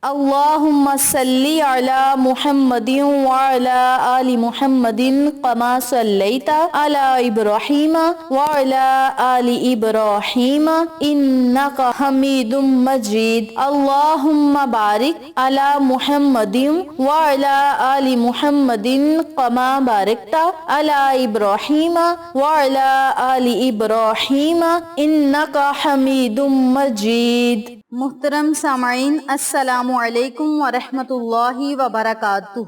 اللہم صلی علی محمد وعلی آل محمد کما صلیت علی ابراہیم وعلی آل ابراہیم انک حمید مجید اللہم بارک علی محمد وعلی آل محمد کما بارکت علی ابراہیم وعلی آل ابراہیم انک حمید مجید۔ محترم سامعین، السلام علیکم ورحمۃ اللہ وبرکاتہ۔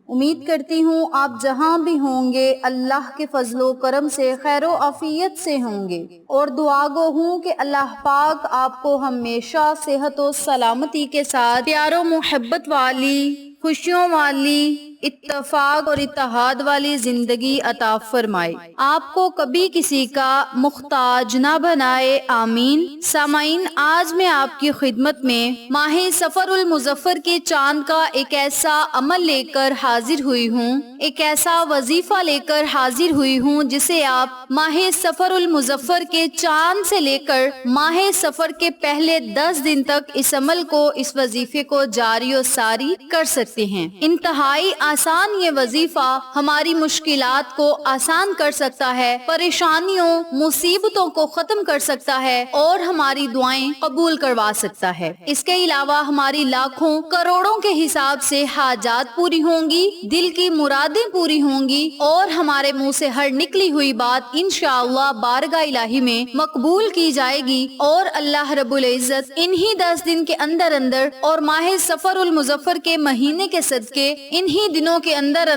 امید کرتی ہوں آپ جہاں بھی ہوں گے اللہ کے فضل و کرم سے خیر و عافیت سے ہوں گے، اور دعا گو ہوں کہ اللہ پاک آپ کو ہمیشہ صحت و سلامتی کے ساتھ پیار و محبت والی، خوشیوں والی، اتفاق اور اتحاد والی زندگی عطا فرمائے، آپ کو کبھی کسی کا محتاج نہ بنائے، آمین۔ سامعین، آج میں آپ کی خدمت میں ماہ سفر المظفر کے چاند کا ایک ایسا عمل لے کر حاضر ہوئی ہوں، ایک ایسا وظیفہ لے کر حاضر ہوئی ہوں جسے آپ ماہ سفر المظفر کے چاند سے لے کر ماہ سفر کے پہلے 10 دن تک اس عمل کو، اس وظیفے کو جاری و ساری کر سکتے ہیں۔ انتہائی آسان یہ وظیفہ ہماری مشکلات کو آسان کر سکتا ہے، پریشانیوں، مصیبتوں کو ختم کر سکتا ہے اور ہماری دعائیں قبول کروا سکتا ہے۔ اس کے علاوہ ہماری لاکھوں کروڑوں کے حساب سے حاجات پوری ہوں گی، دل کی مرادیں پوری ہوں گی، اور ہمارے منہ سے ہر نکلی ہوئی بات انشاءاللہ بارگاہ الہی میں مقبول کی جائے گی، اور اللہ رب العزت انہی 10 دن کے اندر اور ماہ سفر المظفر کے مہینے کے صدقے انہی دنوں کے اندر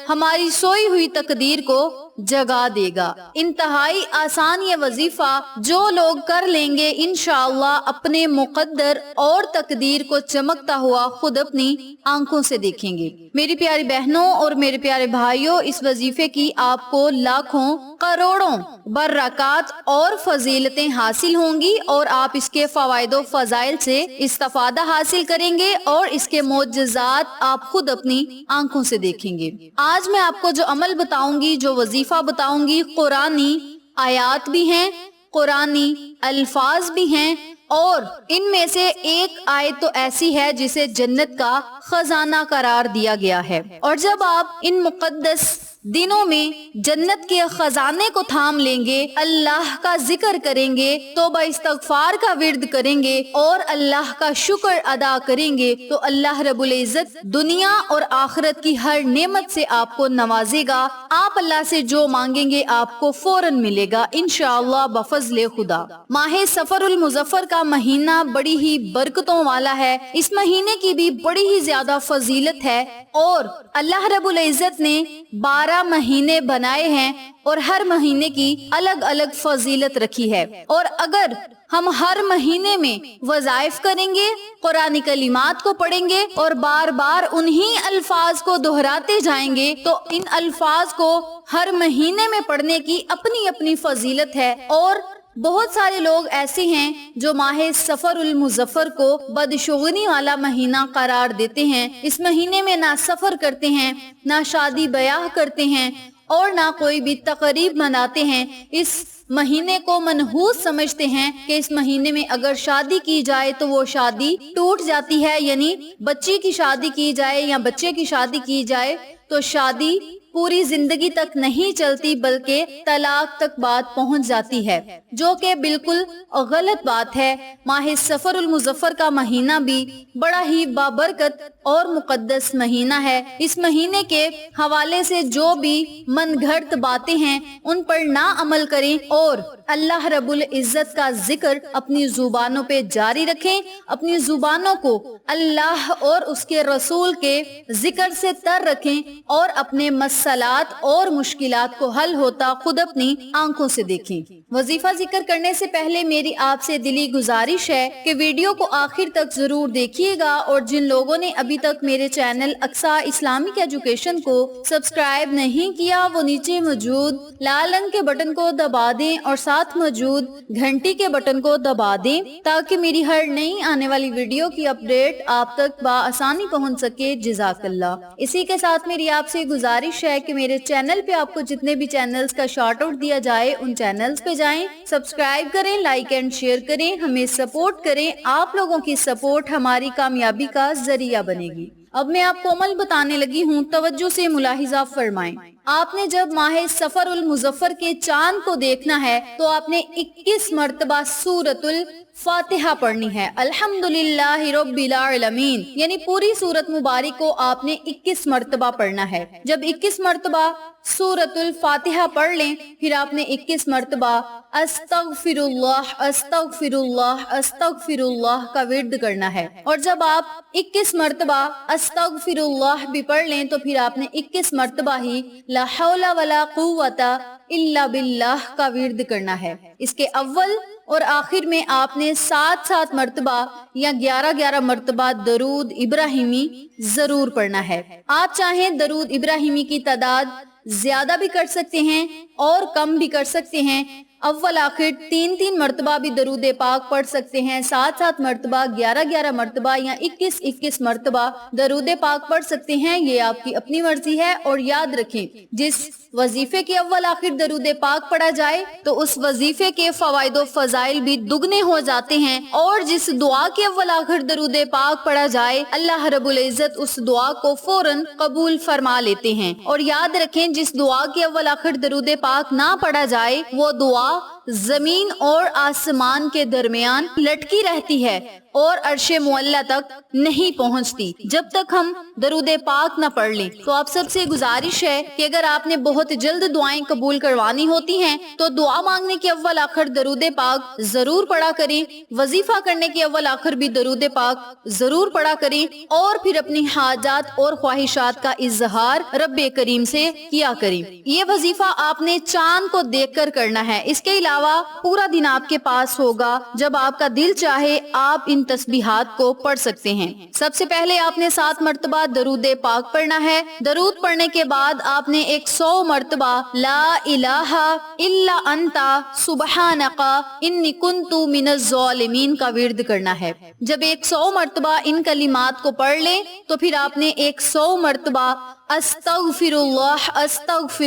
ہماری سوئی ہوئی تقدیر کو جگا دے گا۔ انتہائی آسان یہ وظیفہ جو لوگ کر لیں گے انشاءاللہ اپنے مقدر اور تقدیر کو چمکتا ہوا خود اپنی آنکھوں سے دیکھیں گے۔ میری پیاری بہنوں اور میرے پیارے بھائیوں، اس وظیفے کی آپ کو لاکھوں کروڑوں برکات اور فضیلتیں حاصل ہوں گی، اور آپ اس کے فوائد و فضائل سے استفادہ حاصل کریں گے، اور اس کے معجزات آپ خود اپنی آنکھوں سے دیکھیں گے۔ آج میں آپ کو جو عمل بتاؤں گی، جو وظیفہ بتاؤں گی، قرآنی آیات بھی ہیں، قرآنی الفاظ بھی ہیں، اور ان میں سے ایک آیت تو ایسی ہے جسے جنت کا خزانہ قرار دیا گیا ہے، اور جب آپ ان مقدس دنوں میں جنت کے خزانے کو تھام لیں گے، اللہ کا ذکر کریں گے، توبہ استغفار کا ورد کریں گے، اور اللہ کا شکر ادا کریں گے، تو اللہ رب العزت دنیا اور آخرت کی ہر نعمت سے آپ کو نوازے گا۔ آپ اللہ سے جو مانگیں گے آپ کو فوراً ملے گا انشاءاللہ بفضل خدا۔ ماہ سفر المظفر کا مہینہ بڑی ہی برکتوں والا ہے، اس مہینے کی بھی بڑی ہی زیادہ فضیلت ہے، اور اللہ رب العزت نے 12 مہینے بنائے ہیں، اور ہر مہینے کی الگ الگ فضیلت رکھی ہے، اور اگر ہم ہر مہینے میں وظائف کریں گے، قرآن کلمات کو پڑھیں گے، اور بار بار انہی الفاظ کو دہراتے جائیں گے، تو ان الفاظ کو ہر مہینے میں پڑھنے کی اپنی اپنی فضیلت ہے۔ اور بہت سارے لوگ ایسے ہیں جو ماہ سفر المظفر کو بدشگونی والا مہینہ قرار دیتے ہیں، اس مہینے میں نہ سفر کرتے ہیں، نہ شادی بیاہ کرتے ہیں، اور نہ کوئی بھی تقریب مناتے ہیں۔ اس مہینے کو منحوس سمجھتے ہیں کہ اس مہینے میں اگر شادی کی جائے تو وہ شادی ٹوٹ جاتی ہے، یعنی بچی کی شادی کی جائے یا بچے کی شادی کی جائے تو شادی پوری زندگی تک نہیں چلتی بلکہ طلاق تک بات پہنچ جاتی ہے، جو کہ بالکل غلط بات ہے۔ ماہ سفر المظفر کا مہینہ بھی بڑا ہی بابرکت اور مقدس مہینہ ہے۔ اس مہینے کے حوالے سے جو بھی من گھڑت باتیں ہیں ان پر نہ عمل کریں، اور اللہ رب العزت کا ذکر اپنی زبانوں پہ جاری رکھیں، اپنی زبانوں کو اللہ اور اس کے رسول کے ذکر سے تر رکھیں، اور اپنے مسئلات اور مشکلات کو حل ہوتا خود اپنی آنکھوں سے دیکھیں۔ وظیفہ ذکر کرنے سے پہلے میری آپ سے دلی گزارش ہے کہ ویڈیو کو آخر تک ضرور دیکھیے گا، اور جن لوگوں نے ابھی ابھی تک میرے چینل اقصیٰ اسلامک ایجوکیشن کو سبسکرائب نہیں کیا وہ نیچے موجود لال رنگ کے بٹن کو دبا دیں اور ساتھ موجود گھنٹی کے بٹن کو دبا دیں تاکہ میری ہر نئی آنے والی ویڈیو کی اپڈیٹ آپ تک بآسانی پہنچ سکے۔ جزاک اللہ۔ اسی کے ساتھ میری آپ سے گزارش ہے کہ میرے چینل پہ آپ کو جتنے بھی چینلز کا شارٹ آؤٹ دیا جائے ان چینلز پہ جائیں، سبسکرائب کریں، لائک اینڈ شیئر کریں، ہمیں سپورٹ کریں۔ آپ لوگوں کی سپورٹ ہماری کامیابی کا ذریعہ بنے گی۔ اب میں آپ کو عمل بتانے لگی ہوں، توجہ سے ملاحظہ فرمائیں۔ آپ نے جب ماہ سفر المظفر کے چاند کو دیکھنا ہے تو آپ نے 21 مرتبہ سورۃ الفاتحہ پڑھنی ہے، الحمدللہ رب العالمین، یعنی پوری سورت مبارک کو آپ نے 21 مرتبہ پڑھنا ہے۔ جب 21 مرتبہ سورۃ الفاتحہ پڑھ لیں پھر آپ نے 21 مرتبہ استغفر اللہ استغفر اللہ استغفر اللہ کا ورد کرنا ہے، اور جب آپ 21 مرتبہ استغفر اللہ بھی پڑھ لیں تو پھر آپ نے 21 مرتبہ ہی لا حول ولا قوت الا باللہ کا ورد کرنا ہے۔ اس کے اول اور آخر میں آپ نے 7 مرتبہ یا 11 مرتبہ درود ابراہیمی ضرور پڑھنا ہے۔ آپ چاہیں درود ابراہیمی کی تعداد زیادہ بھی کر سکتے ہیں اور کم بھی کر سکتے ہیں، اول آخر 3 مرتبہ بھی درود پاک پڑھ سکتے ہیں، 7 مرتبہ، 11 مرتبہ یا 21 مرتبہ درود پاک پڑھ سکتے ہیں، یہ آپ کی اپنی مرضی ہے۔ اور یاد رکھیں جس وظیفے کے اول آخر درود پاک پڑھا جائے تو اس وظیفے کے فوائد و فضائل بھی دگنے ہو جاتے ہیں، اور جس دعا کے اول آخر درود پاک پڑھا جائے اللہ رب العزت اس دعا کو فوراً قبول فرما لیتے ہیں۔ اور یاد رکھیں جس دعا کے اول آخر درود پاک نہ پڑھا جائے وہ دعا زمین اور آسمان کے درمیان لٹکی رہتی ہے اور عرش معلی تک نہیں پہنچتی جب تک ہم درود پاک نہ پڑھ لیں۔ تو آپ سب سے گزارش ہے کہ اگر آپ نے بہت جلد دعائیں قبول کروانی ہوتی ہیں تو دعا مانگنے کے اول آخر درود پاک ضرور پڑھا کریں، وظیفہ کرنے کے اول آخر بھی درود پاک ضرور پڑھا کریں، اور پھر اپنی حاجات اور خواہشات کا اظہار رب کریم سے کیا کریں۔ یہ وظیفہ آپ نے چاند کو دیکھ کر کرنا ہے، اس کے علاوہ پورا دن آپ کے پاس ہوگا، جب آپ کا دل چاہے آپ ان تسبیحات کو پڑھ سکتے ہیں۔ سب سے پہلے آپ نے 7 مرتبہ درود پاک پڑھنا ہے، درود پڑھنے کے بعد آپ نے 100 مرتبہ لا الہ الا انت سبحانک انی کنت من الظالمین کا ورد کرنا ہے۔ جب 100 مرتبہ ان کلمات کو پڑھ لیں تو پھر آپ نے 100 مرتبہ استغفر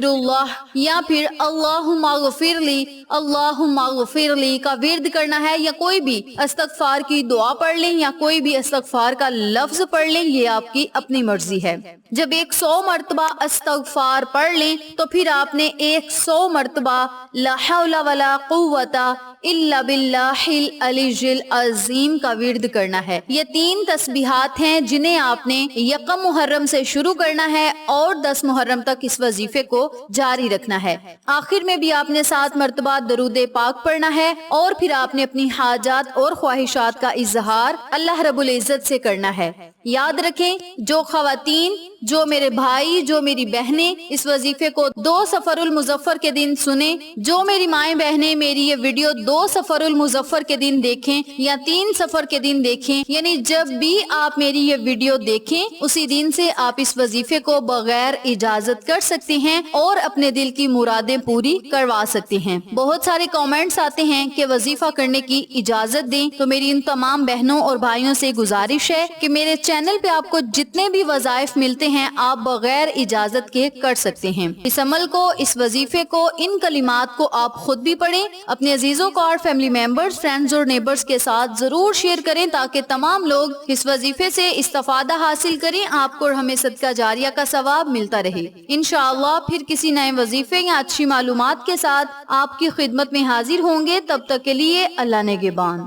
اللہ یا پھر اللہم اغفر لی کا ورد کرنا ہے، یا کوئی بھی استغفار کی دعا پڑھ لیں یا کوئی بھی استغفار کا لفظ پڑھ لیں، یہ آپ کی اپنی مرضی ہے۔ جب 100 مرتبہ استغفار پڑھ لیں تو پھر آپ نے 100 مرتبہ لا حول ولا قوت الا باللہ العلی العظیم کا ورد کرنا ہے۔ یہ 3 تسبیحات ہیں جنہیں آپ نے یکم محرم سے شروع کرنا ہے اور 10 محرم تک اس وظیفے کو جاری رکھنا ہے۔ آخر میں بھی آپ نے 7 مرتبہ درود پاک پڑھنا ہے، اور پھر آپ نے اپنی حاجات اور خواہشات کا اظہار اللہ رب العزت سے کرنا ہے۔ یاد رکھیں جو خواتین، جو میرے بھائی، جو میری بہنیں اس وظیفے کو 2 سفر المظفر کے دن سنیں، جو میری مائیں بہنیں میری یہ ویڈیو 2 سفر المظفر کے دن دیکھیں یا 3 سفر کے دن دیکھیں، یعنی جب بھی آپ میری یہ ویڈیو دیکھیں اسی دن سے آپ اس وظیفے کو بغیر اجازت کر سکتے ہیں اور اپنے دل کی مرادیں پوری کروا سکتے ہیں۔ بہت سارے کامنٹس آتے ہیں کہ وظیفہ کرنے کی اجازت دیں، تو میری ان تمام بہنوں اور بھائیوں سے گزارش ہے کہ میرے چینل پہ آپ کو جتنے بھی وظائف ملتے ہیں آپ بغیر اجازت کے کر سکتے ہیں۔ اس عمل کو، اس وظیفے کو، ان کلمات کو آپ خود بھی پڑھیں، اپنے عزیزوں کو اور فیملی ممبرز، فرینڈز اور نیبرز کے ساتھ ضرور شیئر کریں تاکہ تمام لوگ اس وظیفے سے استفادہ حاصل کریں، آپ کو اور ہمیں صدقہ جاریہ کا ثواب ملتا رہے۔ انشاءاللہ پھر کسی نئے وظیفے یا اچھی معلومات کے ساتھ آپ کی خدمت میں حاضر ہوں گے، تب تک کے لیے اللہ نگہبان۔